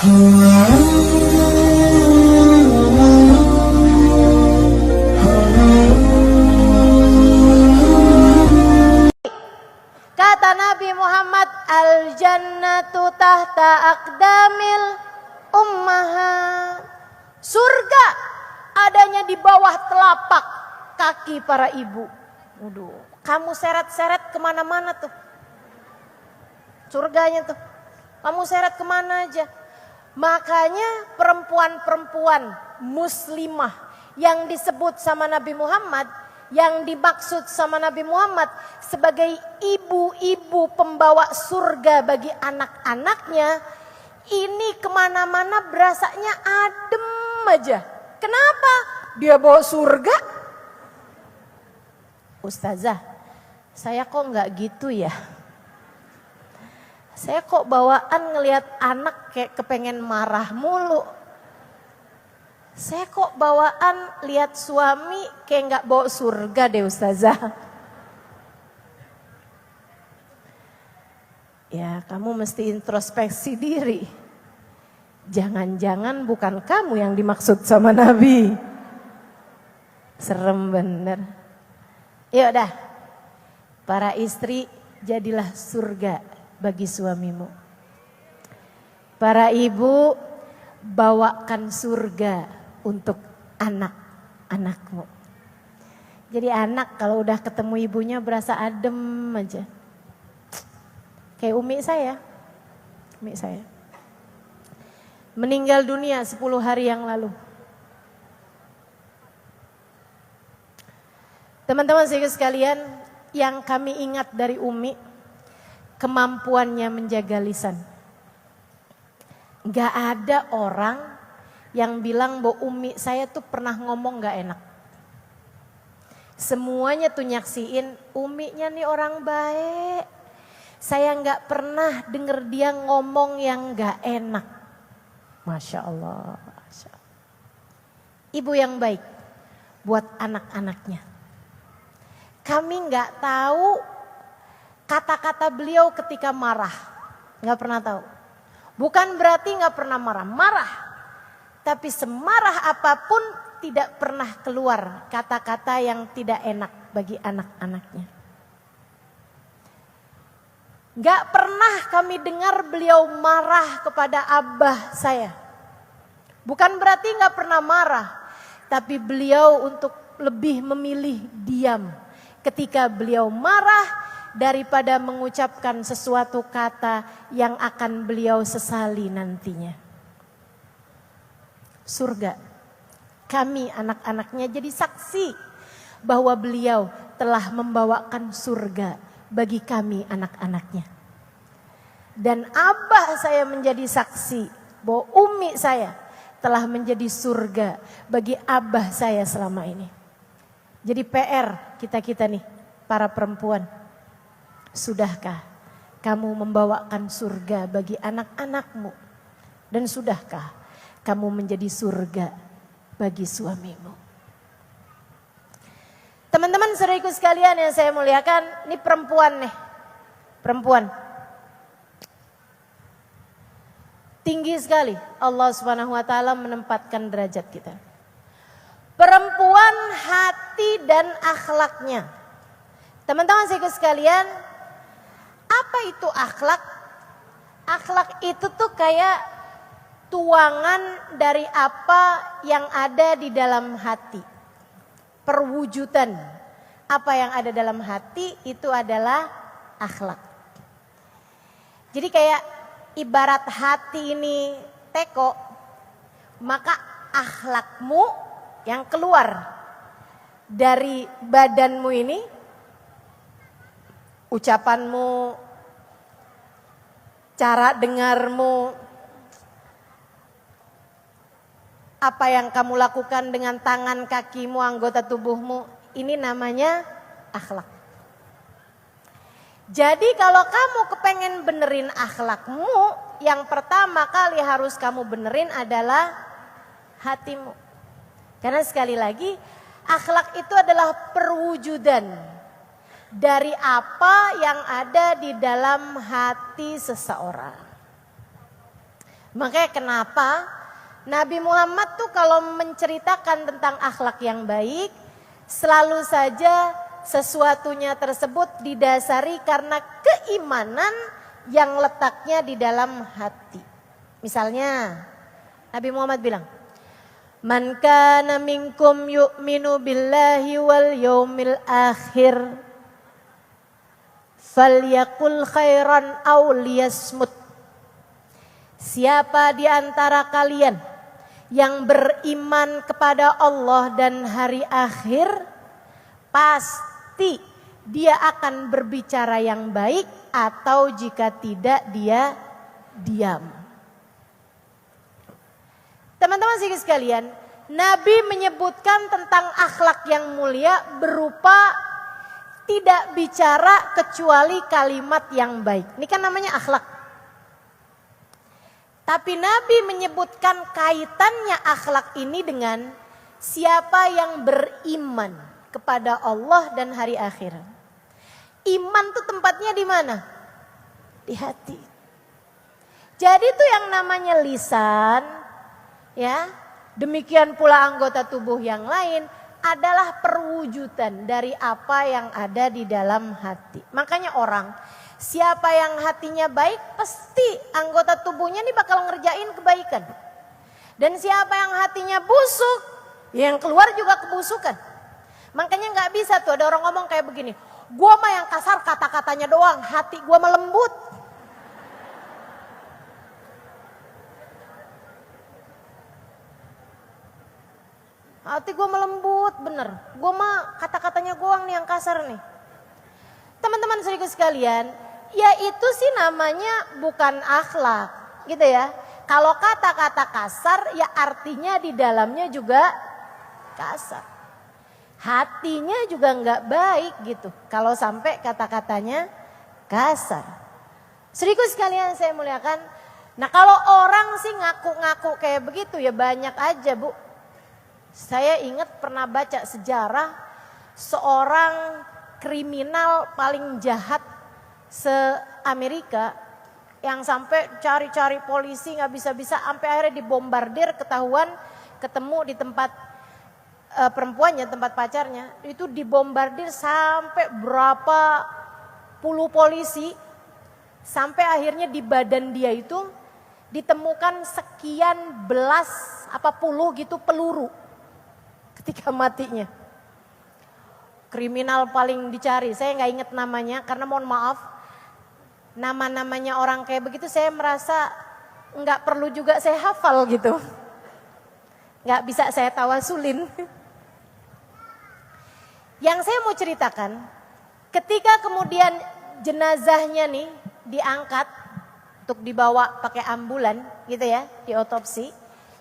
Kata Nabi Muhammad, al-jannatu tahta aqdamil ummahat. Surga adanya di bawah telapak kaki para ibu. Waduh, kamu seret-seret kemana-mana tuh. Surganya tuh, kamu seret kemana aja. Makanya perempuan-perempuan muslimah yang disebut sama Nabi Muhammad, yang dimaksud sama Nabi Muhammad sebagai ibu-ibu pembawa surga bagi anak-anaknya, ini kemana-mana berasanya adem aja. Kenapa? Dia bawa surga. Ustazah, saya kok nggak gitu ya? Saya kok bawaan ngelihat anak kayak kepengen marah mulu. Saya kok bawaan lihat suami kayak nggak bawa surga deh Ustazah. Ya, kamu mesti introspeksi diri. Jangan-jangan bukan kamu yang dimaksud sama Nabi. Serem bener. Yuk dah, para istri jadilah surga bagi suamimu. Para ibu, bawakan surga untuk anak-anakmu. Jadi anak kalau udah ketemu ibunya berasa adem aja. Kayak umi saya. Meninggal dunia 10 hari yang lalu. Teman-teman sekalian, yang kami ingat dari Umi, kemampuannya menjaga lisan. Gak ada orang yang bilang bahwa Umi saya tuh pernah ngomong gak enak. Semuanya tuh nyaksiin Uminya nih orang baik. Saya gak pernah denger dia ngomong yang gak enak. Masya Allah. Ibu yang baik buat anak-anaknya. Kami gak tahu kata-kata beliau ketika marah. Gak pernah tahu. Bukan berarti gak pernah marah. Marah. Tapi semarah apapun tidak pernah keluar kata-kata yang tidak enak bagi anak-anaknya. Gak pernah kami dengar beliau marah kepada abah saya. Bukan berarti gak pernah marah. Tapi beliau untuk lebih memilih diam ketika beliau marah daripada mengucapkan sesuatu kata yang akan beliau sesali nantinya. Surga. Kami anak-anaknya jadi saksi bahwa beliau telah membawakan surga bagi kami anak-anaknya. Dan abah saya menjadi saksi bahwa umi saya telah menjadi surga bagi abah saya selama ini. Jadi PR kita-kita nih para perempuan. Sudahkah kamu membawakan surga bagi anak-anakmu? Dan sudahkah kamu menjadi surga bagi suamimu? Teman-teman saudaraku sekalian yang saya muliakan, ini perempuan nih. Perempuan. Tinggi sekali Allah Subhanahu wa taala menempatkan derajat kita. Perempuan hati dan akhlaknya. Teman-teman saudaraku sekalian, apa itu akhlak? Akhlak itu tuh kayak tuangan dari apa yang ada di dalam hati. Perwujudan apa yang ada dalam hati itu adalah akhlak. Jadi kayak ibarat hati ini teko, maka akhlakmu yang keluar dari badanmu ini, ucapanmu, cara dengarmu, apa yang kamu lakukan dengan tangan, kakimu, anggota tubuhmu, ini namanya akhlak. Jadi kalau kamu kepengen benerin akhlakmu, yang pertama kali harus kamu benerin adalah hatimu. Karena sekali lagi, akhlak itu adalah perwujudan dari apa yang ada di dalam hati seseorang. Makanya kenapa Nabi Muhammad tuh kalau menceritakan tentang akhlak yang baik, selalu saja sesuatunya tersebut didasari karena keimanan yang letaknya di dalam hati. Misalnya Nabi Muhammad bilang, "Man kana minkum yu'minu billahi wal yaumil akhir falyaqul khairan aw liyasmut." Siapa di antara kalian yang beriman kepada Allah dan hari akhir, pasti dia akan berbicara yang baik, atau jika tidak dia diam. Teman-teman sekalian, Nabi menyebutkan tentang akhlak yang mulia berupa tidak bicara kecuali kalimat yang baik. Ini kan namanya akhlak. Tapi Nabi menyebutkan kaitannya akhlak ini dengan siapa yang beriman kepada Allah dan hari akhir. Iman tuh tempatnya di mana? Di hati. Jadi tuh yang namanya lisan, ya, demikian pula anggota tubuh yang lain adalah perwujudan dari apa yang ada di dalam hati. Makanya orang, siapa yang hatinya baik, pasti anggota tubuhnya ini bakal ngerjain kebaikan. Dan siapa yang hatinya busuk, yang keluar juga kebusukan. Makanya nggak bisa tuh ada orang ngomong kayak begini, gua mah yang kasar kata-katanya doang, hati gua mah lembut. Hati gua melembut bener, gua mah kata-katanya doang nih yang kasar nih. Teman-teman saudaraku sekalian, ya itu sih namanya bukan akhlak, gitu ya. Kalau kata-kata kasar, ya artinya di dalamnya juga kasar. Hatinya juga nggak baik gitu, kalau sampai kata-katanya kasar. Saudaraku sekalian saya muliakan, nah kalau orang sih ngaku-ngaku kayak begitu ya banyak aja Bu. Saya ingat pernah baca sejarah seorang kriminal paling jahat se-Amerika yang sampai cari-cari polisi nggak bisa-bisa, sampai akhirnya dibombardir, ketahuan ketemu di tempat perempuannya, tempat pacarnya, itu dibombardir sampai berapa puluh polisi, sampai akhirnya di badan dia itu ditemukan sekian belas apa puluh gitu peluru ketika matinya. Kriminal paling dicari, saya nggak ingat namanya karena mohon maaf, nama-namanya orang kayak begitu saya merasa nggak perlu juga saya hafal gitu, nggak bisa saya tawasulin. Yang saya mau ceritakan, ketika kemudian jenazahnya nih diangkat untuk dibawa pakai ambulan gitu ya, diotopsi,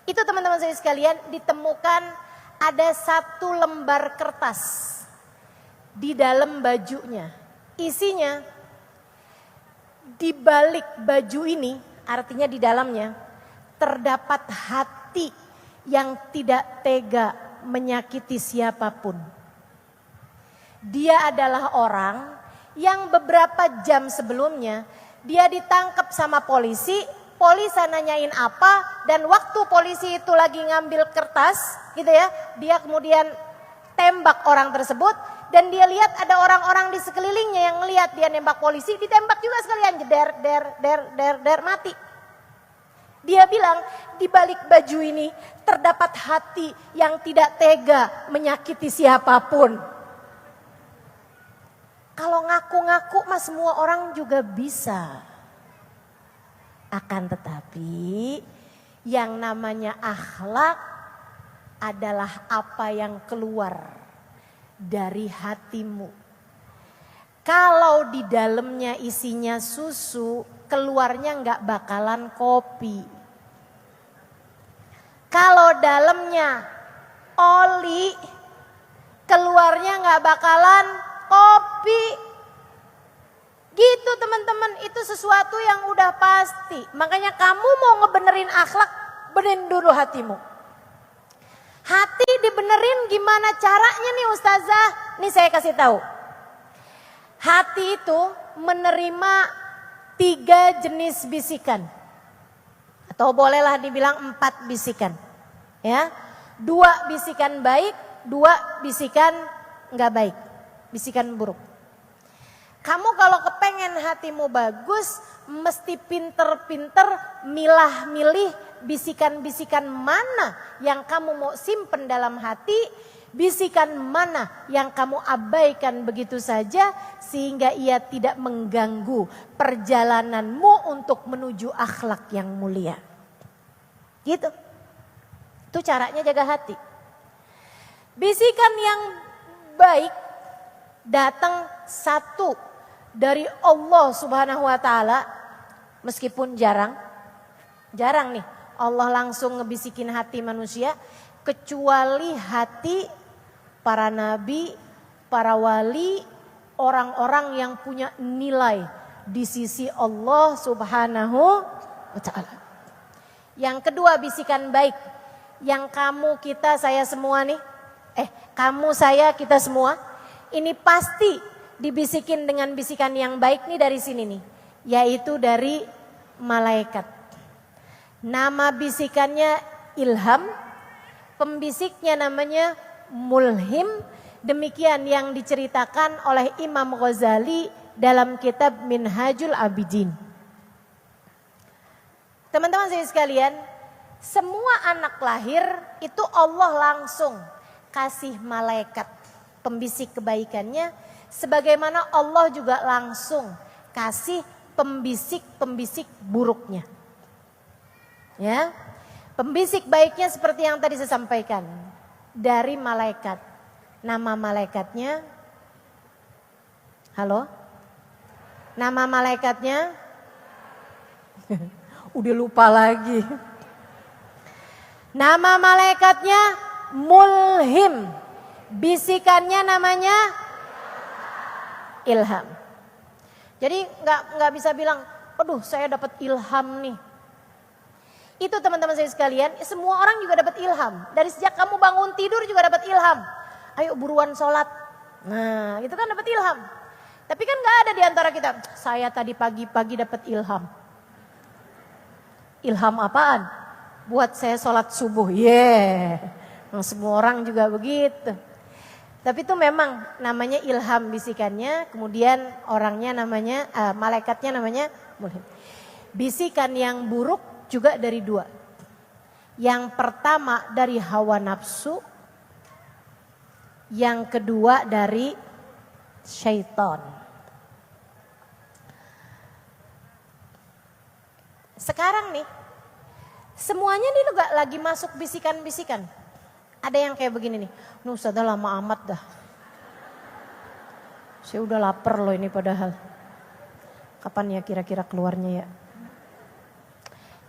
itu teman-teman saya sekalian ditemukan ada satu lembar kertas di dalam bajunya. Isinya di balik baju ini, artinya di dalamnya terdapat hati yang tidak tega menyakiti siapapun. Dia adalah orang yang beberapa jam sebelumnya dia ditangkap sama polisi, polisi nanyain apa, dan waktu polisi itu lagi ngambil kertas gitu ya, dia kemudian tembak orang tersebut, dan dia lihat ada orang-orang di sekelilingnya yang ngelihat dia nembak polisi, ditembak juga sekalian, der, mati. Dia bilang di balik baju ini terdapat hati yang tidak tega menyakiti siapapun. Kalau ngaku-ngaku mah semua orang juga bisa. Akan tetapi yang namanya akhlak adalah apa yang keluar dari hatimu. Kalau di dalamnya isinya susu, keluarnya nggak bakalan kopi. Kalau dalamnya oli, keluarnya nggak bakalan kopi. Gitu teman-teman, itu sesuatu yang udah pasti. Makanya kamu mau ngebenerin akhlak, benerin dulu hatimu. Hati dibenerin gimana caranya nih Ustazah? Nih saya kasih tahu. Hati itu menerima 3 jenis bisikan. Atau bolehlah dibilang 4 bisikan. Ya. 2 bisikan baik, 2 bisikan enggak baik. Bisikan buruk. Kamu kalau kepengen hatimu bagus, mesti pinter-pinter milah-milih bisikan-bisikan mana yang kamu mau simpen dalam hati, bisikan mana yang kamu abaikan begitu saja sehingga ia tidak mengganggu perjalananmu untuk menuju akhlak yang mulia. Gitu. Itu caranya jaga hati. Bisikan yang baik datang satu dari Allah Subhanahu wa taala, meskipun jarang nih Allah langsung ngebisikin hati manusia, kecuali hati para nabi, para wali, orang-orang yang punya nilai di sisi Allah Subhanahu wa taala. Yang kedua bisikan baik yang kamu, kita, saya semua nih, kamu, saya, kita semua ini pasti dibisikin dengan bisikan yang baik nih dari sini nih, yaitu dari malaikat. Nama bisikannya ilham, pembisiknya namanya mulhim. Demikian yang diceritakan oleh Imam Ghazali dalam kitab Minhajul Abidin. Teman-teman saya sekalian, semua anak lahir itu Allah langsung kasih malaikat pembisik kebaikannya, sebagaimana Allah juga langsung kasih pembisik-pembisik buruknya. Ya. Pembisik baiknya seperti yang tadi saya sampaikan, dari malaikat. Nama malaikatnya, halo? Nama malaikatnya udah lupa lagi. Nama malaikatnya mulhim. Bisikannya namanya ilham. Jadi nggak bisa bilang, aduh saya dapat ilham nih. Itu teman-teman saya sekalian, semua orang juga dapat ilham. Dari sejak kamu bangun tidur juga dapat ilham. Ayo buruan sholat. Nah itu kan dapat ilham. Tapi kan nggak ada di antara kita, saya tadi pagi-pagi dapat ilham. Ilham apaan? Buat saya sholat subuh. Nah, semua orang juga begitu. Tapi itu memang namanya ilham bisikannya, kemudian orangnya namanya, malaikatnya namanya mulhim. Bisikan yang buruk juga dari 2. Yang pertama dari hawa nafsu, yang kedua dari syaitan. Sekarang nih, semuanya nih juga lagi masuk bisikan-bisikan. Ada yang kayak begini nih, Ustazah lama amat dah. Saya udah lapar loh ini padahal. Kapan ya kira-kira keluarnya ya?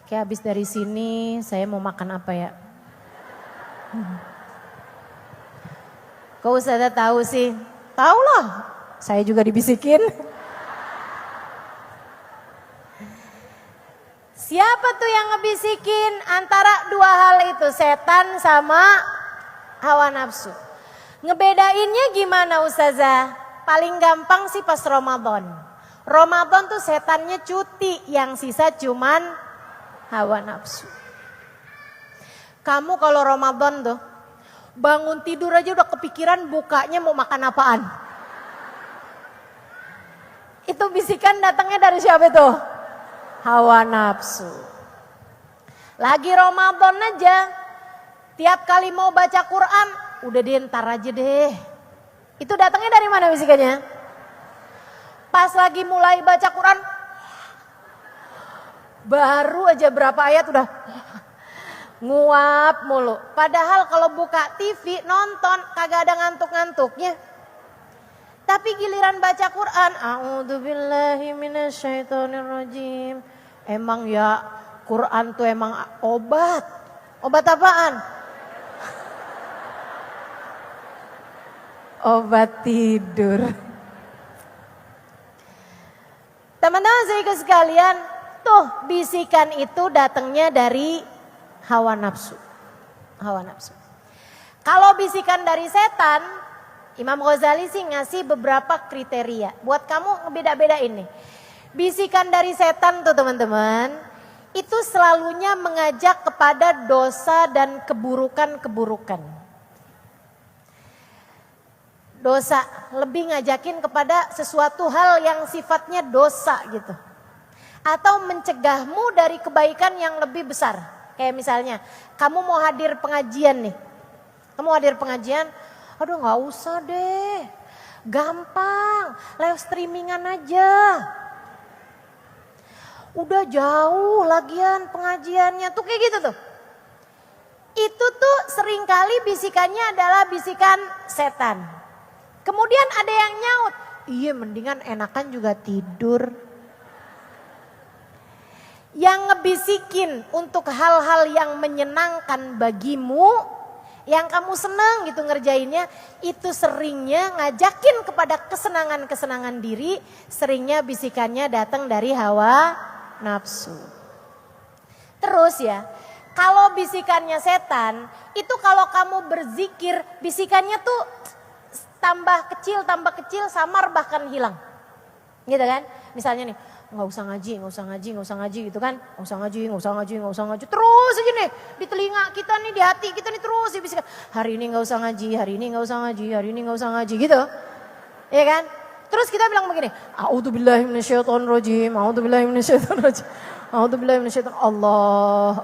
Kayak habis dari sini saya mau makan apa ya? Kok Ustazah tahu sih? Tahu lah, saya juga dibisikin. Siapa tuh yang ngebisikin? Antara 2 hal itu, setan sama hawa nafsu. Ngebedainnya gimana Ustazah? Paling gampang sih pas Ramadan. Ramadan tuh setannya cuti, yang sisa cuman hawa nafsu. Kamu kalau Ramadan tuh bangun tidur aja udah kepikiran bukanya mau makan apaan. Itu bisikan datangnya dari siapa itu? Hawa nafsu. Lagi Ramadan aja, tiap kali mau baca Quran, udah deh ntar aja deh. Itu datangnya dari mana bisikannya? Pas lagi mulai baca Quran, baru aja berapa ayat udah nguap mulu. Padahal kalau buka TV nonton kagak ada ngantuk-ngantuknya. Tapi giliran baca Quran, a'udzubillahi minasyaitonirrajim. Emang ya Quran tuh emang obat. Obat apaan? Obat tidur. Teman-teman saya sekalian, tuh bisikan itu datangnya dari hawa nafsu. Hawa nafsu. Kalau bisikan dari setan, Imam Ghazali sih ngasih beberapa kriteria. Buat kamu ngebeda-bedain nih. Bisikan dari setan tuh teman-teman, itu selalunya mengajak kepada dosa dan keburukan-keburukan. Dosa lebih ngajakin kepada sesuatu hal yang sifatnya dosa gitu. Atau mencegahmu dari kebaikan yang lebih besar. Kayak misalnya, kamu mau hadir pengajian nih. Kamu hadir pengajian, aduh gak usah deh. Gampang, live streamingan aja. Udah jauh lagian pengajiannya tuh kayak gitu tuh. Itu tuh seringkali bisikannya adalah bisikan setan. Kemudian ada yang nyaut, iya mendingan enakan juga tidur. Yang ngebisikin untuk hal-hal yang menyenangkan bagimu, yang kamu senang gitu ngerjainnya, itu seringnya ngajakin kepada kesenangan-kesenangan diri, seringnya bisikannya datang dari hawa nafsu. Terus ya, kalau bisikannya setan, itu kalau kamu berzikir, bisikannya tuh tambah kecil, samar bahkan hilang. Gitu kan? Misalnya nih, nggak usah ngaji gitu kan. Nggak usah ngaji. Terus aja nih di telinga kita nih, di hati kita nih terus dibisikan. Hari ini nggak usah ngaji, hari ini nggak usah ngaji gitu. Iya kan? Terus kita bilang begini, a'udzubillahi minasyaitonirrajim. Allah.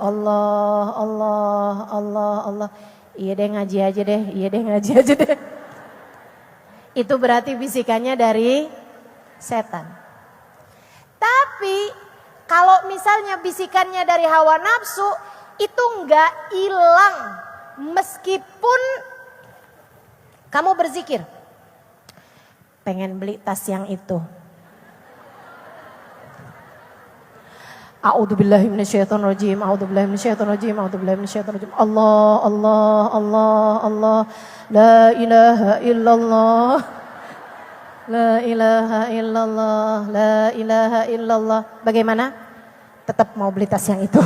Iya deh ngaji aja deh. Itu berarti bisikannya dari setan. Tapi kalau misalnya bisikannya dari hawa nafsu, itu enggak hilang meskipun kamu berzikir. Pengen beli tas yang itu. A'udzubillahi minasyaitonirrajim. Allah. La ilaha illallah. Bagaimana? Tetap mau beli tas yang itu.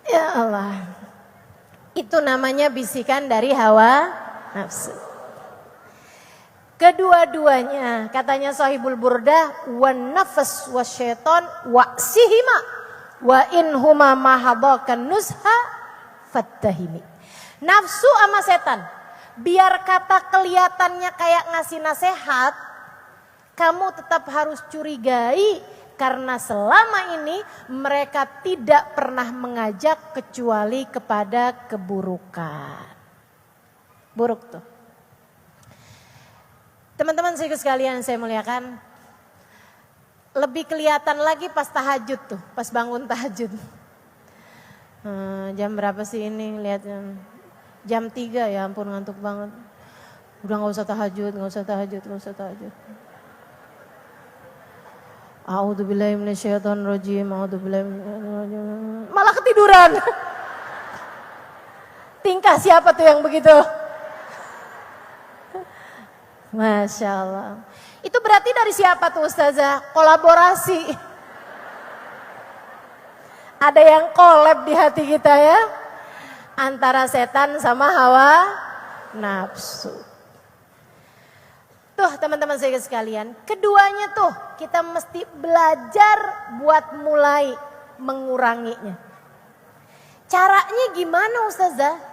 Ya Allah. Itu namanya bisikan dari hawa nafsu. Kedua-duanya katanya Sahibul Burdah, wan nafs wasyaiton wa'sihima wa in huma mahadakan nusha fattahimi. Nafsu sama setan, biar kata kelihatannya kayak ngasih nasihat, kamu tetap harus curigai karena selama ini mereka tidak pernah mengajak kecuali kepada keburukan. Buruk tuh. Teman-teman sekalian saya muliakan, lebih kelihatan lagi pas tahajud tuh, pas bangun tahajud. Jam berapa sih ini? Lihat jam 3, ya ampun ngantuk banget. Udah gak usah tahajud. A'udzubillahi minasyaitonirrajim. Malah ketiduran. Tingkah siapa tuh yang begitu? Masya Allah. Itu berarti dari siapa tuh Ustazah? Kolaborasi. Ada yang collab di hati kita ya. Antara setan sama hawa nafsu. Tuh teman-teman saya sekalian. Keduanya tuh kita mesti belajar buat mulai menguranginya. Caranya gimana Ustazah?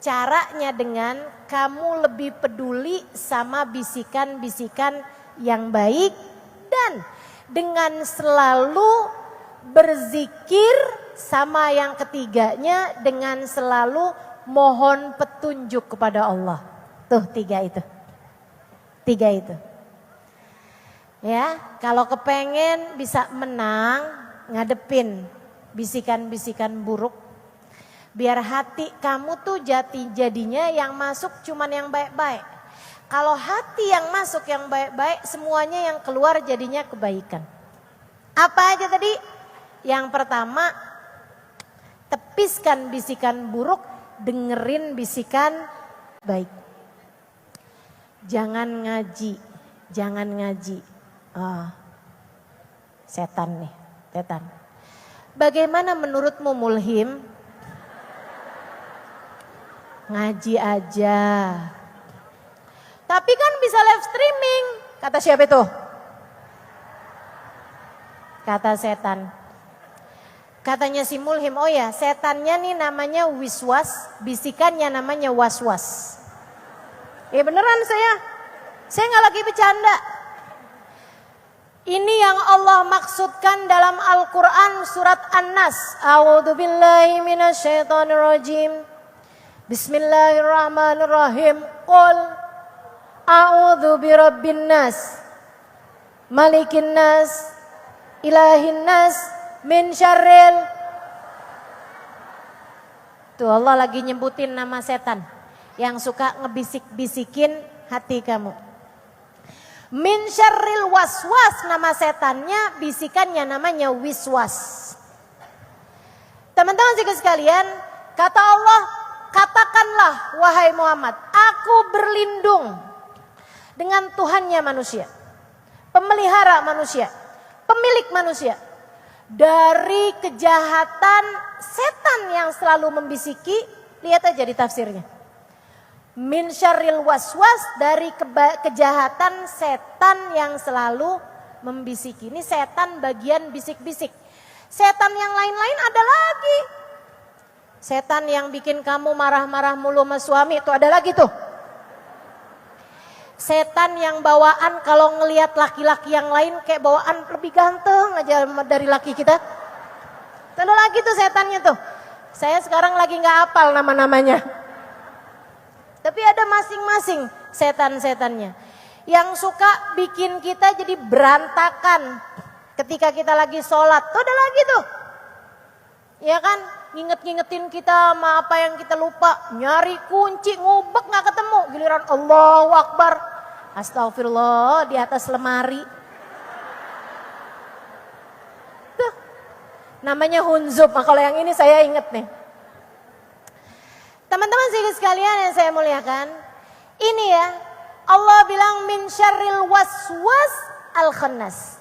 Caranya dengan kamu lebih peduli sama bisikan-bisikan yang baik dan dengan selalu berzikir sama yang ketiganya dengan selalu mohon petunjuk kepada Allah. Tuh 3 itu. Ya, kalau kepengen bisa menang ngadepin bisikan-bisikan buruk. Biar hati kamu tuh jadinya yang masuk cuman yang baik-baik. Kalau hati yang masuk yang baik-baik, semuanya yang keluar jadinya kebaikan. Apa aja tadi? Yang pertama, tepiskan bisikan buruk, dengerin bisikan baik. Jangan ngaji. Setan nih, setan. Bagaimana menurutmu Mulhim? Ngaji aja. Tapi kan bisa live streaming. Kata siapa itu? kata setan. Katanya si mulhim, oh ya setannya nih namanya wiswas, bisikannya namanya waswas. Ya beneran saya nggak lagi bercanda. Ini yang Allah maksudkan dalam Al-Quran surat An-Nas. A'udzubillahi minasyaitonirrajim. Bismillahirrahmanirrahim. Qul a'udzu birabbin nas, malikin nas, ilahin nas, min syarril. Tuh Allah lagi nyebutin nama setan yang suka ngebisik-bisikin hati kamu. Min syarril waswas, nama setannya, bisikannya namanya wiswas. Teman-teman sekalian, kata Allah, katakanlah wahai Muhammad, aku berlindung dengan Tuhannya manusia, pemelihara manusia, pemilik manusia, dari kejahatan setan yang selalu membisiki. Lihat aja di tafsirnya. Min syarril waswas, dari kejahatan setan yang selalu membisiki. Ini setan bagian bisik-bisik. Setan yang lain-lain ada lagi. Setan yang bikin kamu marah-marah mulu sama suami, itu ada lagi tuh. Setan yang bawaan kalau ngelihat laki-laki yang lain kayak bawaan lebih ganteng aja dari laki kita. Ada lagi tuh setannya tuh. Saya sekarang lagi gak hafal nama-namanya. Tapi ada masing-masing setan-setannya yang suka bikin kita jadi berantakan ketika kita lagi sholat. Tuh ada lagi tuh. Ya kan, nginget-ngingetin kita sama apa yang kita lupa. Nyari kunci, ngubek gak ketemu. Giliran Allahu Akbar, astagfirullah di atas lemari. Tuh, namanya hunzub. Nah, kalau yang ini saya inget nih. Teman-teman sekalian yang saya muliakan, ini ya Allah bilang min syarril waswas al khannas,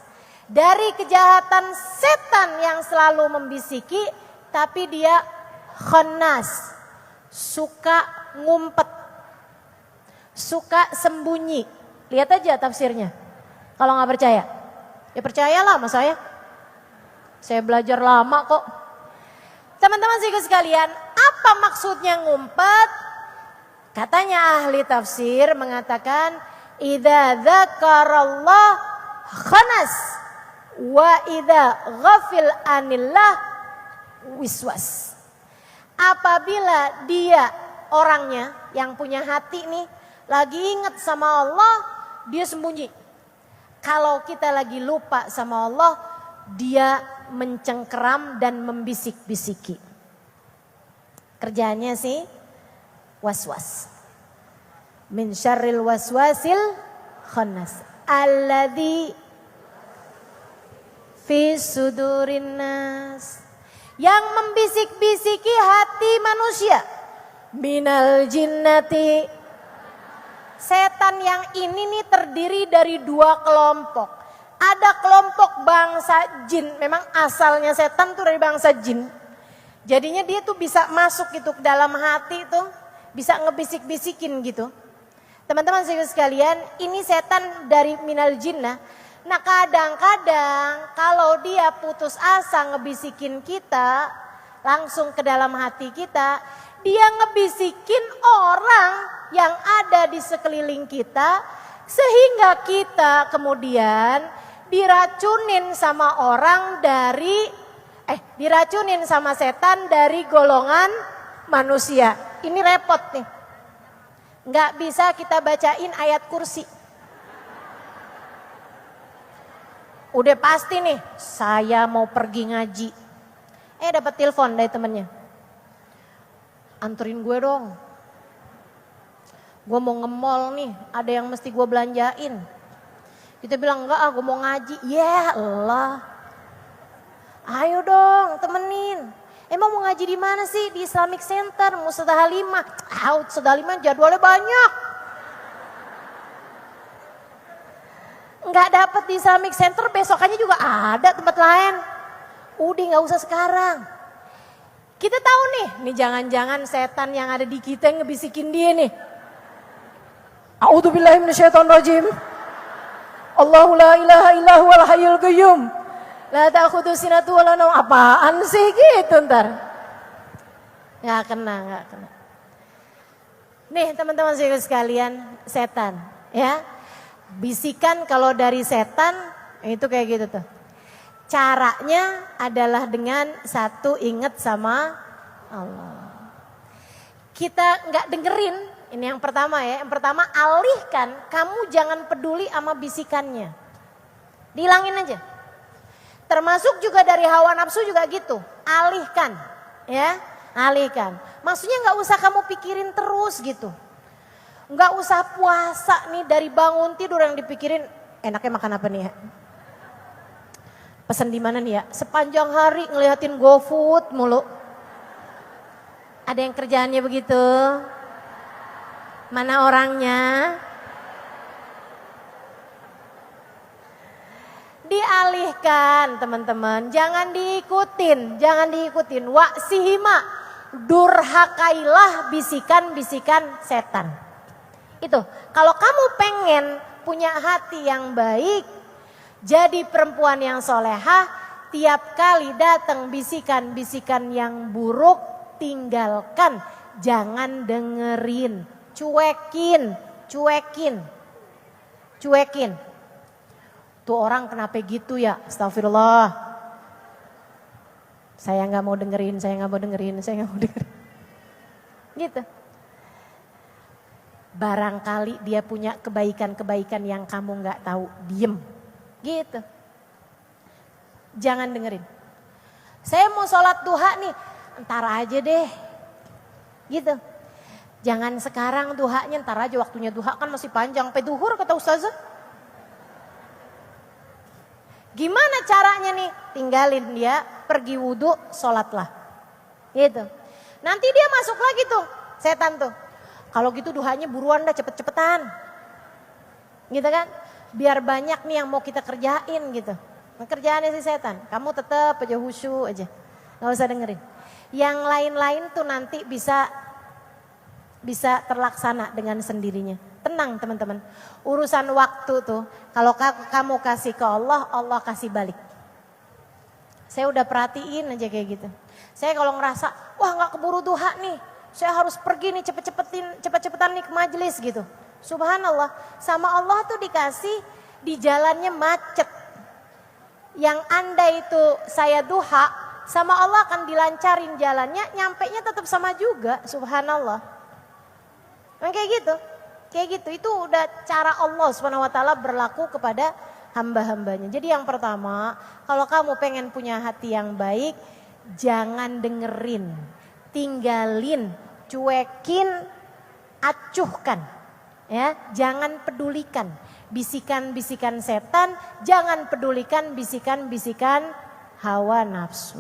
dari kejahatan setan yang selalu membisiki, tapi dia khannas, suka ngumpet, suka sembunyi. Lihat aja tafsirnya. Kalau nggak percaya, ya percayalah sama saya. Saya belajar lama kok. Teman-teman sekalian, apa maksudnya ngumpet? Katanya ahli tafsir mengatakan, idza dzakarallah khanas wa idza ghafil anillah wiswas. Apabila dia orangnya yang punya hati nih lagi ingat sama Allah, dia sembunyi. Kalau kita lagi lupa sama Allah, dia mencengkeram dan membisik-bisiki. Kerjaannya sih waswas. Min syarril waswasil khannas alladzi fi sudurin nas, yang membisik-bisiki hati manusia. Minal jinnati, setan yang ini nih terdiri dari dua kelompok. Ada kelompok bangsa jin, memang asalnya setan tuh dari bangsa jin. Jadinya dia tuh bisa masuk gitu ke dalam hati tuh, bisa ngebisik-bisikin gitu. Teman-teman sekalian, ini setan dari minal jinnah. Nah kadang-kadang kalau dia putus asa ngebisikin kita, langsung ke dalam hati kita, dia ngebisikin orang yang ada di sekeliling kita, sehingga kita kemudian diracunin sama orang diracunin sama setan dari golongan manusia. Ini repot nih. Nggak bisa kita bacain ayat kursi. Udah pasti nih, saya mau pergi ngaji. Dapat telepon dari temennya. Anterin gue dong. Gue mau nge-mall nih, ada yang mesti gue belanjain. Kita bilang enggak, gue mau ngaji. Ya Allah. Ayo dong temenin. Emang mau ngaji di mana sih? Di Islamic Center, Mustafa Halimah. Mustafa Halimah jadwalnya banyak. Enggak dapet di Islamic Center, besokannya juga ada tempat lain. Udah gak usah sekarang. Kita tahu nih jangan-jangan setan yang ada di kita yang ngebisikin dia nih. A'udzubillahi minasyaitonirrajim. Allahu la ilaha illa huwal hayyul qayyum. La ta'khudhu sinatu wala naum. Apaan sih gitu ntar? Nggak kena. Nih teman-teman sekalian, setan ya. Bisikan kalau dari setan itu kayak gitu tuh. Caranya adalah dengan satu, ingat sama Allah. Kita nggak dengerin, ini yang pertama ya. Yang pertama, alihkan, kamu jangan peduli sama bisikannya. Dihilangin aja. Termasuk juga dari hawa nafsu juga gitu. Alihkan, ya, alihkan. Maksudnya nggak usah kamu pikirin terus gitu. Nggak usah puasa nih dari bangun tidur yang dipikirin enaknya makan apa nih ya. Pesan di mana nih ya? Sepanjang hari ngeliatin GoFood mulu. Ada yang kerjaannya begitu? Mana orangnya? Dialihkan teman-teman, jangan diikutin. Waksihima, durhakailah bisikan-bisikan setan. Itu, kalau kamu pengen punya hati yang baik, jadi perempuan yang solehah, tiap kali datang bisikan-bisikan yang buruk, tinggalkan, jangan dengerin, cuekin. Tuh orang kenapa gitu ya? Astagfirullah. Saya nggak mau dengerin. Gitu. Barangkali dia punya kebaikan-kebaikan yang kamu nggak tahu, diem. Gitu. Jangan dengerin. Saya mau sholat duha nih, entar aja deh. Gitu. Jangan sekarang duhanya, entar aja, waktunya duha kan masih panjang. Sampai duhur kata ustazah. Gimana caranya nih? Tinggalin dia, pergi wudhu, sholatlah. Gitu. Nanti dia masuk lagi tuh, setan tuh. Kalau gitu duhanya buruan dah, cepet-cepetan. Gitu kan? Biar banyak nih yang mau kita kerjain gitu. Kerjaannya si setan, kamu tetap aja khusyuk aja. Gak usah dengerin. Yang lain-lain tuh nanti bisa terlaksana dengan sendirinya. Tenang teman-teman, urusan waktu tuh kalau kamu kasih ke Allah, Allah kasih balik. Saya udah perhatiin aja kayak gitu. Saya kalau ngerasa, wah gak keburu duha nih, saya harus pergi nih cepet-cepetan nih ke majelis gitu. Subhanallah, sama Allah tuh dikasih di jalannya macet. Yang andai itu saya duha, sama Allah akan dilancarin jalannya, nyampenya tetap sama juga, subhanallah. Kayak gitu, itu udah cara Allah SWT berlaku kepada hamba-hambanya. Jadi yang pertama, kalau kamu pengen punya hati yang baik, jangan dengerin, tinggalin, cuekin, acuhkan. Ya, jangan pedulikan bisikan-bisikan setan, jangan pedulikan bisikan-bisikan hawa nafsu.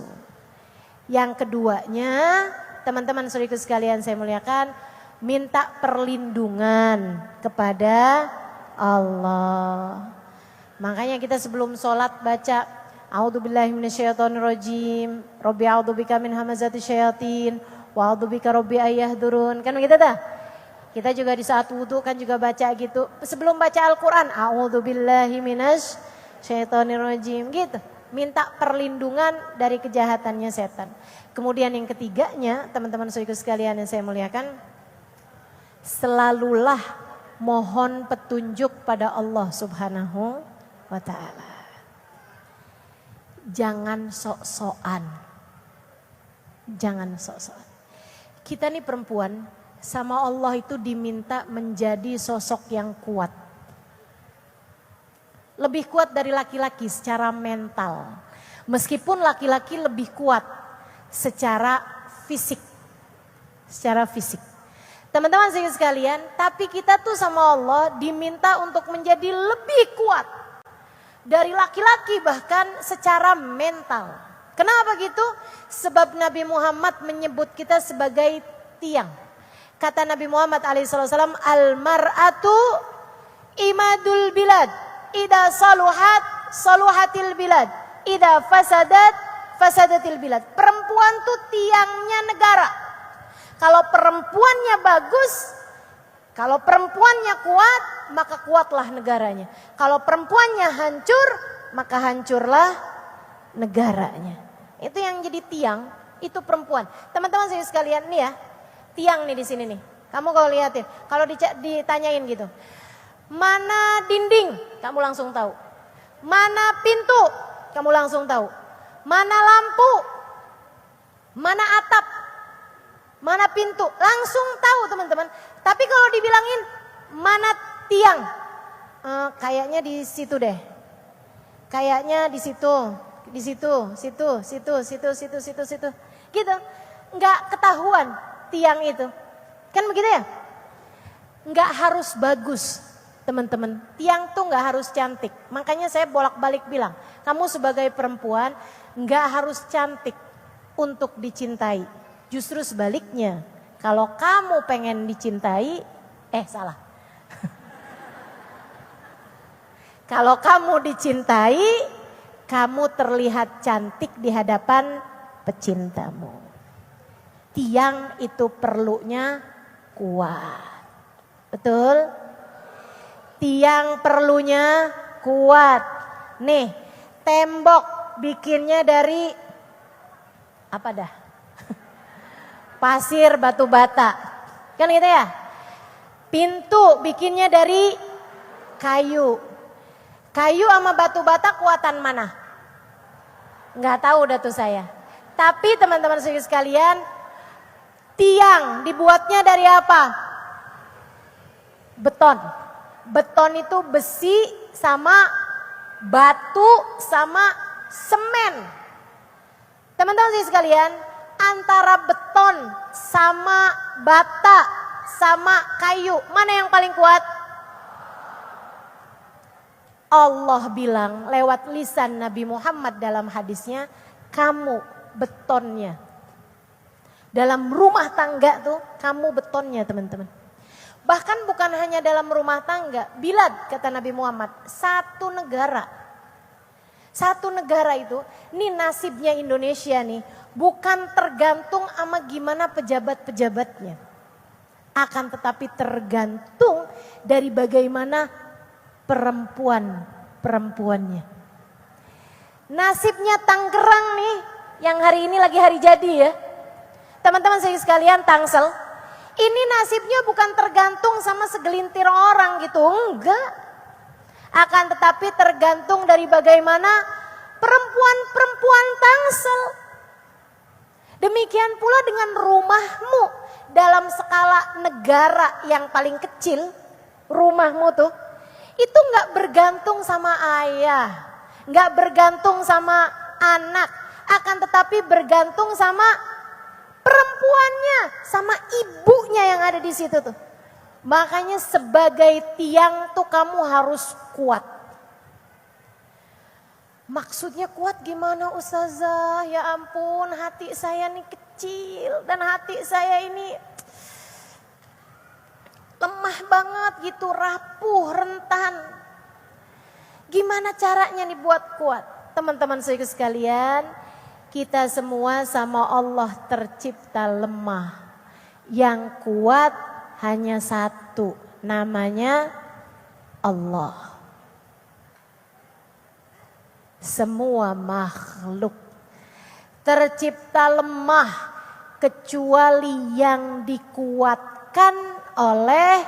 Yang keduanya, teman-teman saudaraku sekalian saya muliakan, minta perlindungan kepada Allah. Makanya kita sebelum sholat baca A'udzubillahi minasyaitonirrajim, Rabbi a'udzubika min hamazatis syayatin, wa a'udzubika rabbi ayyahdurun. Kan begitu dah? Kita juga di saat wudu kan juga baca gitu. Sebelum baca Al-Quran, A'udzubillahi minasyaitonirrajim gitu. Minta perlindungan dari kejahatannya setan. Kemudian yang ketiganya, teman-teman saudaraku sekalian yang saya muliakan, selalulah mohon petunjuk pada Allah Subhanahu wa ta'ala. Jangan sok-sokan. Kita nih perempuan, sama Allah itu diminta menjadi sosok yang kuat. Lebih kuat dari laki-laki secara mental. Meskipun laki-laki lebih kuat secara fisik. Teman-teman sekalian, tapi kita tuh sama Allah diminta untuk menjadi lebih kuat dari laki-laki bahkan secara mental. Kenapa gitu? Sebab Nabi Muhammad menyebut kita sebagai tiang. Kata Nabi Muhammad alaihissalam, al-mar'atu imadul bilad, ida saluhatil bilad, ida fasadatil bilad. Perempuan tuh tiangnya negara. Kalau perempuannya bagus, kalau perempuannya kuat, maka kuatlah negaranya. Kalau perempuannya hancur, maka hancurlah negaranya. Itu yang jadi tiang, itu perempuan. Teman-teman saya sekalian nih ya, tiang nih di sini nih. Kamu kalau lihatin, kalau ditanyain gitu, mana dinding, kamu langsung tahu. Mana pintu, kamu langsung tahu. Mana lampu, mana atap, mana pintu, langsung tahu teman-teman. Tapi kalau dibilangin mana tiang, kayaknya di situ deh. Kayaknya di situ, situ. Gitu. Enggak ketahuan tiang itu. Kan begitu ya? Enggak harus bagus, teman-teman. Tiang tuh enggak harus cantik. Makanya saya bolak-balik bilang, kamu sebagai perempuan enggak harus cantik untuk dicintai. Justru sebaliknya, kalau kamu pengen dicintai, salah. Kalau kamu dicintai, kamu terlihat cantik di hadapan pecintamu. Tiang itu perlunya kuat. Betul? Tiang perlunya kuat. Nih, tembok bikinnya dari apa dah? Pasir batu bata. Kan gitu ya? Pintu bikinnya dari kayu. Kayu sama batu bata kuatan mana? Nggak tahu dah tuh saya. Tapi teman-teman sekalian, tiang dibuatnya dari apa? Beton. Beton itu besi sama batu sama semen. Teman-teman sekalian, antara beton sama bata sama kayu, mana yang paling kuat? Allah bilang lewat lisan Nabi Muhammad dalam hadisnya, kamu betonnya. Dalam rumah tangga tuh kamu betonnya teman-teman. Bahkan bukan hanya dalam rumah tangga. Bilad kata Nabi Muhammad, satu negara itu, ini nasibnya Indonesia nih, bukan tergantung sama gimana pejabat-pejabatnya. Akan tetapi tergantung dari bagaimana perempuannya. Nasibnya Tangerang nih, yang hari ini lagi hari jadi ya. Teman-teman saya sekalian, Tangsel, ini nasibnya bukan tergantung sama segelintir orang gitu, enggak. Akan tetapi tergantung dari bagaimana perempuan-perempuan Tangsel. Demikian pula dengan rumahmu dalam skala negara yang paling kecil, rumahmu tuh, itu nggak bergantung sama ayah, nggak bergantung sama anak, akan tetapi bergantung sama perempuannya, sama ibunya yang ada di situ tuh. Makanya sebagai tiang tuh kamu harus kuat. Maksudnya kuat gimana Ustazah? Ya ampun, hati saya nih kecil dan hati saya ini lemah banget gitu, rapuh, rentan. Gimana caranya nih buat kuat? Teman-teman saya sekalian, kita semua sama Allah tercipta lemah. Yang kuat hanya satu, namanya Allah. Semua makhluk tercipta lemah kecuali yang dikuatkan oleh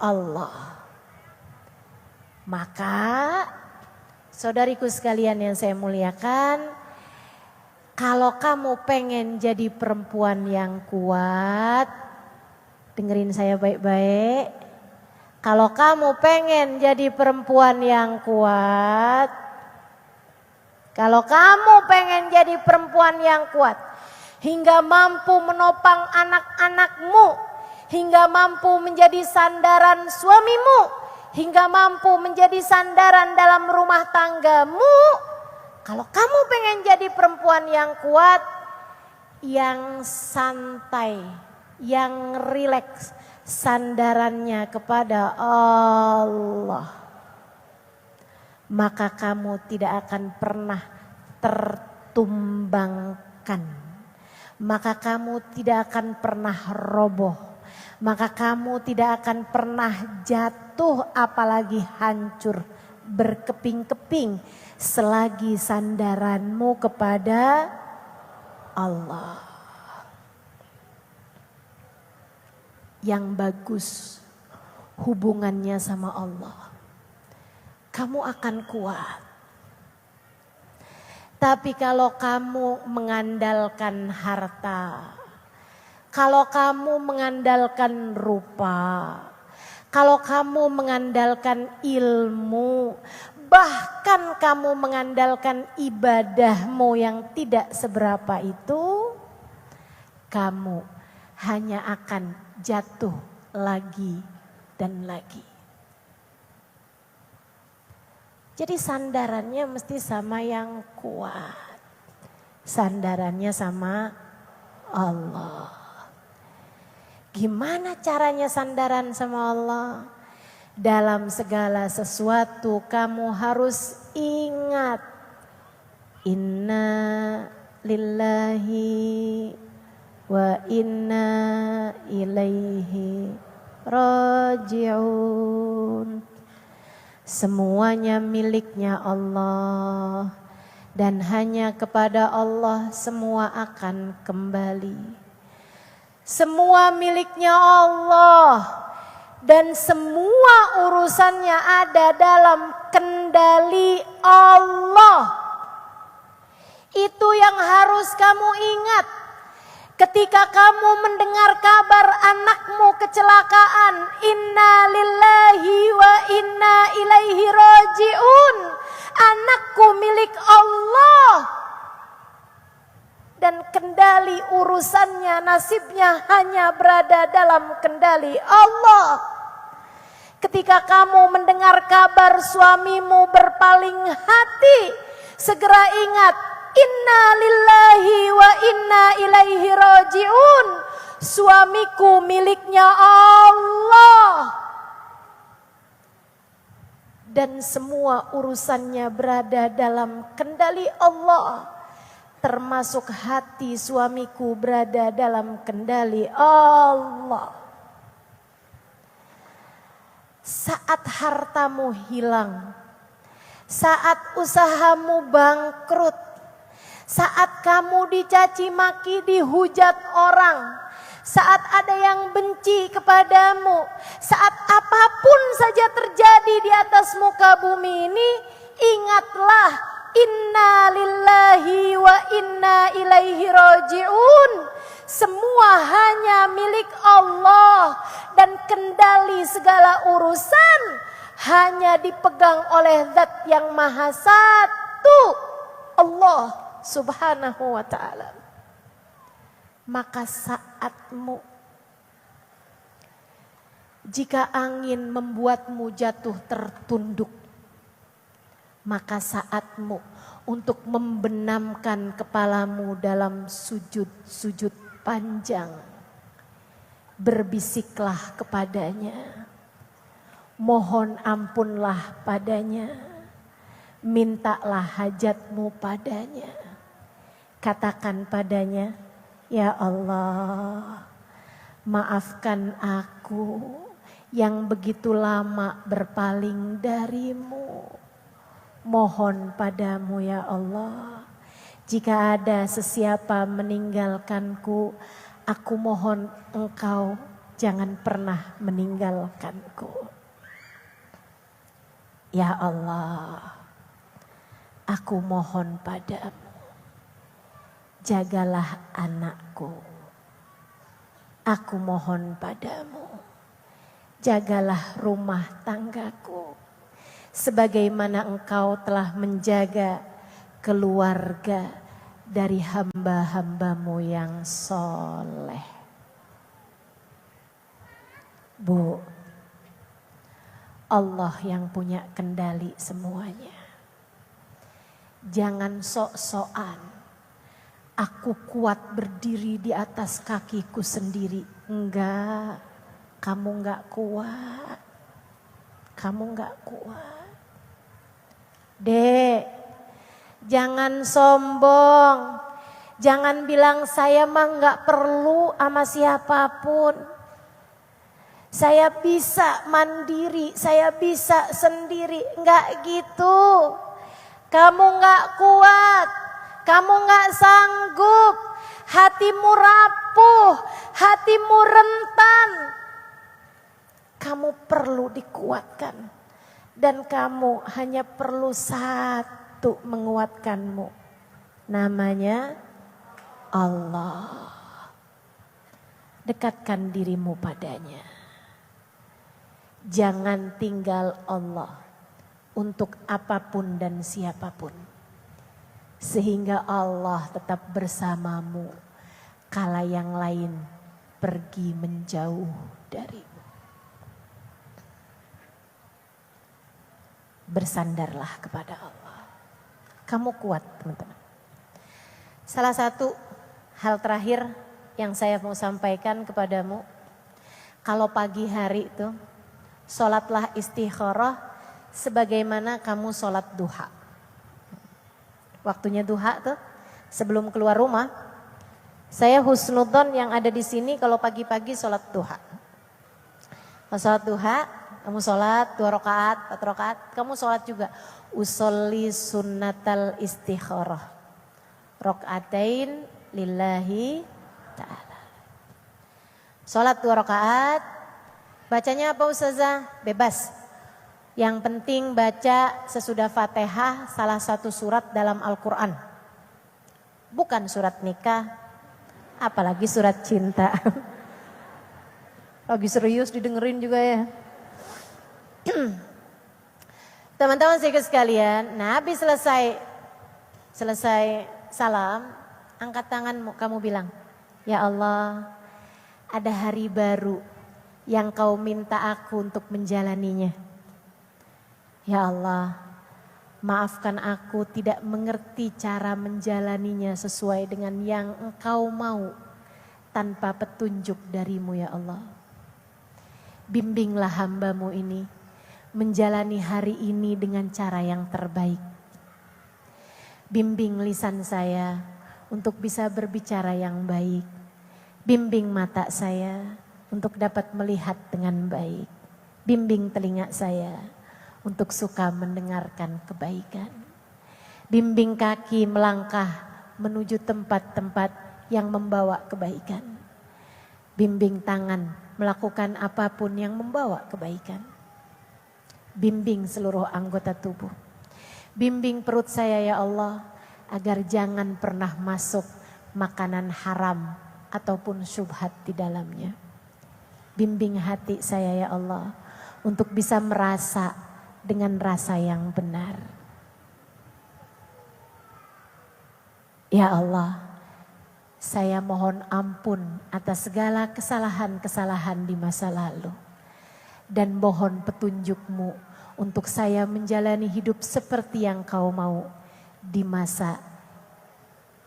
Allah. Maka saudariku sekalian yang saya muliakan, kalau kamu pengen jadi perempuan yang kuat, dengerin saya baik-baik. Kalau kamu pengen jadi perempuan yang kuat, kalau kamu pengen jadi perempuan yang kuat, hingga mampu menopang anak-anakmu, hingga mampu menjadi sandaran suamimu, hingga mampu menjadi sandaran dalam rumah tanggamu. Kalau kamu pengen jadi perempuan yang kuat, yang santai, yang rileks, sandarannya kepada Allah, maka kamu tidak akan pernah tertumbangkan, maka kamu tidak akan pernah roboh, maka kamu tidak akan pernah jatuh apalagi hancur berkeping-keping. selagi sandaranmu kepada Allah. Yang bagus hubungannya sama Allah, kamu akan kuat. Tapi kalau kamu mengandalkan harta, kalau kamu mengandalkan rupa, kalau kamu mengandalkan ilmu, bahkan kamu mengandalkan ibadahmu yang tidak seberapa itu, kamu hanya akan jatuh lagi dan lagi. Jadi sandarannya mesti sama yang kuat. Sandarannya sama Allah. Gimana caranya sandaran sama Allah? Dalam segala sesuatu kamu harus ingat, inna lillahi wa inna ilaihi raji'un. Semuanya miliknya Allah dan hanya kepada Allah semua akan kembali. Semua miliknya Allah dan semua urusannya ada dalam kendali Allah. Itu yang harus kamu ingat. Ketika kamu mendengar kabar anakmu kecelakaan, inna lillahi wa inna ilaihi raji'un. Anakku milik Allah. Dan kendali urusannya, nasibnya hanya berada dalam kendali Allah. Ketika kamu mendengar kabar suamimu berpaling hati, segera ingat, inna lillahi wa inna ilaihi raji'un. Suamiku miliknya Allah. Dan semua urusannya berada dalam kendali Allah. Termasuk hati suamiku berada dalam kendali Allah. Saat hartamu hilang, saat usahamu bangkrut, saat kamu dicaci maki, dihujat orang, saat ada yang benci kepadamu, saat apapun saja terjadi di atas muka bumi ini, ingatlah inna lillahi wa inna ilaihi raji'un. Semua hanya milik Allah dan kendali segala urusan hanya dipegang oleh Zat yang Maha Satu, Allah Subhanahu wa ta'ala. Maka saatmu, jika angin membuatmu jatuh tertunduk, maka saatmu untuk membenamkan kepalamu dalam sujud-sujud panjang. Berbisiklah kepadanya, mohon ampunlah padanya, mintalah hajatmu padanya. Katakan padanya, ya Allah, maafkan aku yang begitu lama berpaling darimu. Mohon padamu ya Allah, jika ada sesiapa meninggalkanku, aku mohon Engkau jangan pernah meninggalkanku. Ya Allah, aku mohon padamu, jagalah anakku. Aku mohon padamu, jagalah rumah tanggaku. Sebagaimana Engkau telah menjaga keluarga dari hamba-hambamu yang soleh. Bu, Allah yang punya kendali semuanya. Jangan sok-sokan, aku kuat berdiri di atas kakiku sendiri. Enggak, kamu enggak kuat. Kamu enggak kuat. Dek, jangan sombong. Jangan bilang saya mah enggak perlu sama siapapun. Saya bisa mandiri, saya bisa sendiri. Enggak gitu. Kamu gak kuat, kamu gak sanggup, hatimu rapuh, hatimu rentan. Kamu perlu dikuatkan. Dan kamu hanya perlu satu menguatkanmu. Namanya Allah. Dekatkan dirimu padanya. Jangan tinggal Allah untuk apapun dan siapapun. Sehingga Allah tetap bersamamu kala yang lain pergi menjauh darimu. Bersandarlah kepada Allah. Kamu kuat, teman-teman. Salah satu hal terakhir yang saya mau sampaikan kepadamu. Kalau pagi hari itu, sholatlah istikharah sebagaimana kamu sholat duha. Waktunya duha tuh sebelum keluar rumah. Saya husnudzon yang ada di sini kalau pagi-pagi sholat duha. Kalau sholat duha, kamu sholat 2 rakaat, 4 rakaat, kamu sholat juga. Usolli sunnatal istikharah. Rakaatain lillahi ta'ala. Sholat 2 rakaat, bacanya apa Ustazah? Bebas. Yang penting baca sesudah Fatihah salah satu surat dalam Al-Quran. Bukan surat nikah, apalagi surat cinta. Lagi serius didengerin juga ya. Teman-teman sekalian, nah habis selesai salam, angkat tanganmu, kamu bilang, ya Allah, ada hari baru yang kau minta aku untuk menjalaninya. Ya Allah, maafkan aku tidak mengerti cara menjalaninya sesuai dengan yang engkau mau tanpa petunjuk darimu ya Allah. Bimbinglah hambamu ini menjalani hari ini dengan cara yang terbaik. Bimbing lisan saya untuk bisa berbicara yang baik. Bimbing mata saya untuk dapat melihat dengan baik. Bimbing telinga saya untuk suka mendengarkan kebaikan. Bimbing kaki melangkah menuju tempat-tempat yang membawa kebaikan. Bimbing tangan melakukan apapun yang membawa kebaikan. Bimbing seluruh anggota tubuh. Bimbing perut saya ya Allah agar jangan pernah masuk makanan haram ataupun syubhat di dalamnya. Bimbing hati saya ya Allah untuk bisa merasa dengan rasa yang benar. Ya Allah, saya mohon ampun atas segala kesalahan-kesalahan di masa lalu. Dan mohon petunjuk-Mu untuk saya menjalani hidup seperti yang Kau mau di masa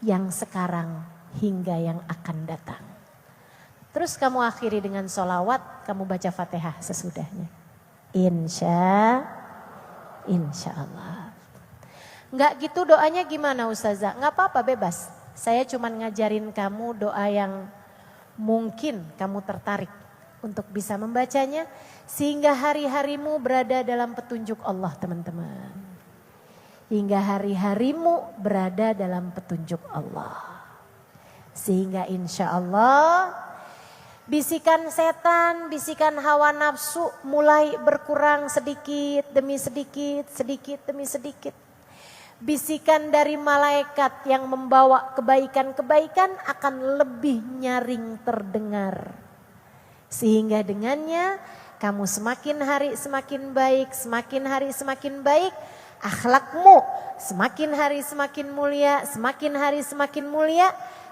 yang sekarang hingga yang akan datang. Terus kamu akhiri dengan sholawat, kamu baca Fatihah sesudahnya. Insya Allah. Enggak gitu doanya gimana Ustazah? Enggak apa-apa, bebas. Saya cuma ngajarin kamu doa yang mungkin kamu tertarik untuk bisa membacanya. Sehingga hari-harimu berada dalam petunjuk Allah teman-teman. Hingga hari-harimu berada dalam petunjuk Allah. Sehingga insya Allah bisikan setan, bisikan hawa nafsu mulai berkurang sedikit demi sedikit, sedikit demi sedikit. Bisikan dari malaikat yang membawa kebaikan-kebaikan akan lebih nyaring terdengar. Sehingga dengannya kamu semakin hari semakin baik, semakin hari semakin baik. Akhlakmu semakin hari semakin mulia, semakin hari semakin mulia.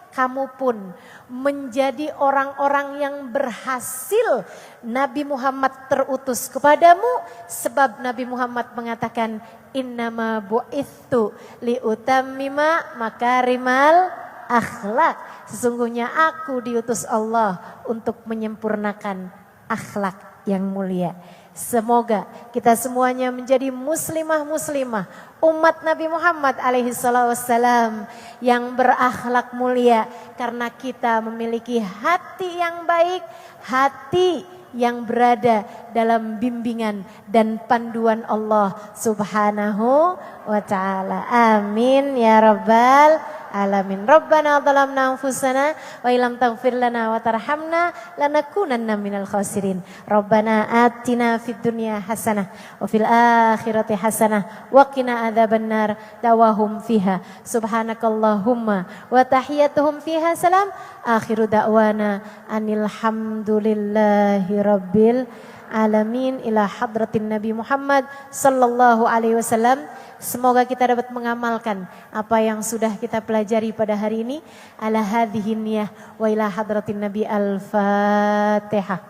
Kamu pun menjadi orang-orang yang berhasil. Nabi Muhammad terutus kepadamu sebab Nabi Muhammad mengatakan innama bu'ithu liutammima makarimal akhlak. Sesungguhnya aku diutus Allah untuk menyempurnakan akhlak yang mulia. Semoga kita semuanya menjadi muslimah-muslimah umat Nabi Muhammad alaihi wassalam yang berakhlak mulia karena kita memiliki hati yang baik, hati yang berada dalam bimbingan dan panduan Allah Subhanahu wa ta'ala. Amin ya rabbal alamin. Rabbana dhalamna anfusana wa illam taghfir lana wa tarhamna lanakunanna minal khasirin. Rabbana atina fid dunya hasanah wa fil akhirati hasanah wa qina adzabannar. Dawahum fiha subhanakallahumma wa tahiyyatuhum fiha salam. Akhiru da'wana anil hamdulillahi rabbil alamin. Ila hadratin Nabi Muhammad sallallahu alaihi wasallam. Semoga kita dapat mengamalkan apa yang sudah kita pelajari pada hari ini. Ala hadhihi niyah wa ila hadratin Nabi. Al-Fatihah.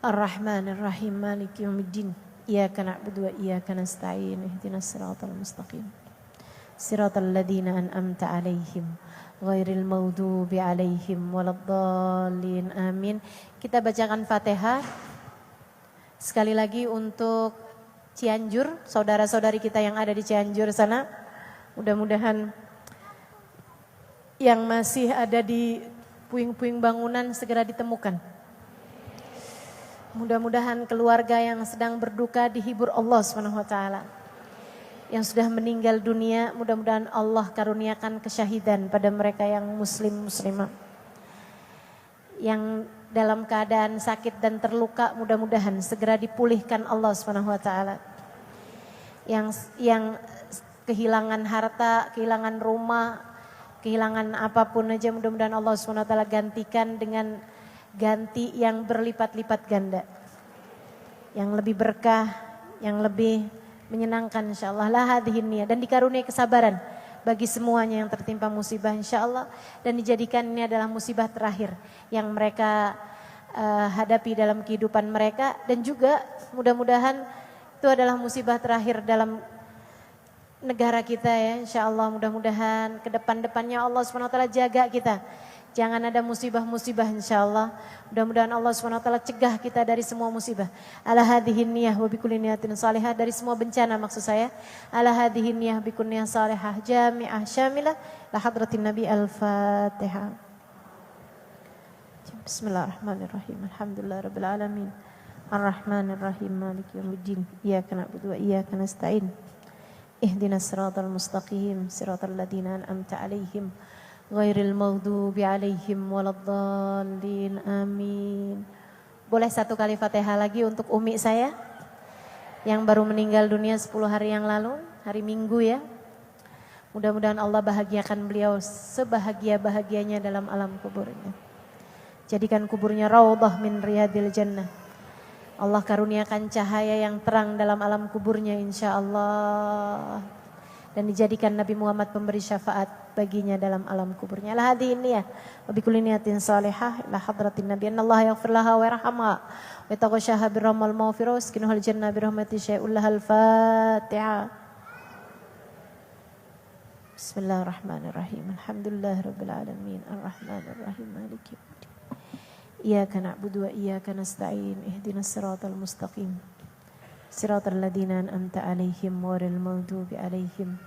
Ar-Rahman Ar-Rahim Maliki Yawmiddin. Iyyaka na'budu wa iyyaka nasta'in. Ihdinas siratal mustaqim. Siratal ladzina an'amta 'alaihim ghairil maghdubi 'alaihim waladdallin. Amin. Kita bacakan Fatihah sekali lagi untuk Cianjur, saudara-saudari kita yang ada di Cianjur sana. Mudah-mudahan yang masih ada di puing-puing bangunan segera ditemukan. Mudah-mudahan keluarga yang sedang berduka dihibur Allah SWT. Yang sudah meninggal dunia, mudah-mudahan Allah karuniakan kesyahidan pada mereka yang muslim-muslimah. Yang dalam keadaan sakit dan terluka, mudah-mudahan segera dipulihkan Allah SWT. Yang kehilangan harta, kehilangan rumah, kehilangan apapun aja, mudah-mudahan Allah SWT gantikan dengan ganti yang berlipat-lipat ganda, yang lebih berkah, yang lebih menyenangkan insyaallah. La hadhihin niyah, dan dikaruniai kesabaran bagi semuanya yang tertimpa musibah insyaallah, dan dijadikan ini adalah musibah terakhir yang mereka hadapi dalam kehidupan mereka, dan juga mudah-mudahan itu adalah musibah terakhir dalam negara kita ya insyaallah. Mudah-mudahan ke depan-depannya Allah SWT jaga kita. Jangan ada musibah-musibah insyaallah. Mudah-mudahan Allah SWT cegah kita dari semua musibah. Ala hadhihin niyah wa bikulli niyatin salihah, dari semua bencana maksud saya. Ala hadhihin niyah bikulli niyatin salihah jami'ah syamilah. La hadratin Nabi. Al-Fatihah. Bismillahirrahmanirrahim. Alhamdulillahirabbil alamin. Ar-Rahmanirrahim. Maliki yaumiddin. Iyyaka na'budu wa iyyaka nasta'in. Ihdinas siratal mustaqim. Siratal ladzina an'amta 'alaihim ghairil maghdubi 'alaihim waladdallin. Amin. Boleh satu kali Fatihah lagi untuk umi saya yang baru meninggal dunia 10 hari yang lalu, hari Minggu ya. Mudah-mudahan Allah bahagiakan beliau sebahagia-bahagianya dalam alam kuburnya. Jadikan kuburnya raudhah min riyadil jannah. Allah karuniakan cahaya yang terang dalam alam kuburnya insyaallah. Dan dijadikan Nabi Muhammad pemberi syafaat baginya dalam alam kuburnya. La hadhihi niyah wa bikulli niyatin salihah ila hadratin Nabi. Innallaha yaghfir laha wa yarhamha wa yaghshaha birrahmal maghfirah waskinhal jannah birahmati syai'ul lahal Fatihah. Bismillahirrahmanirrahim. Alhamdulillahirabbil alamin. Arrahmanirrahim. Maliki yaumiddin. Iyyaka na'budu wa iyyaka nasta'in. Ihdinas siratal mustaqim. Siratal ladzina an'amta 'alaihim ghairil maghdubi 'alaihim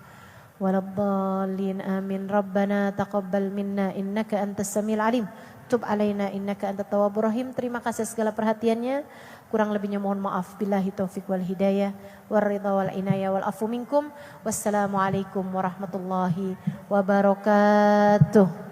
waladdallin. Amin. Rabbana taqabbal minna innaka antas samiul alim. Tub 'alaina innaka antat tawwabur rahim. Terima kasih segala perhatiannya. Kurang lebihnya mohon maaf. Billahi taufik wal hidayah war ridha wal inayah wal afu minkum. Wassalamualaikum warahmatullahi wabarakatuh.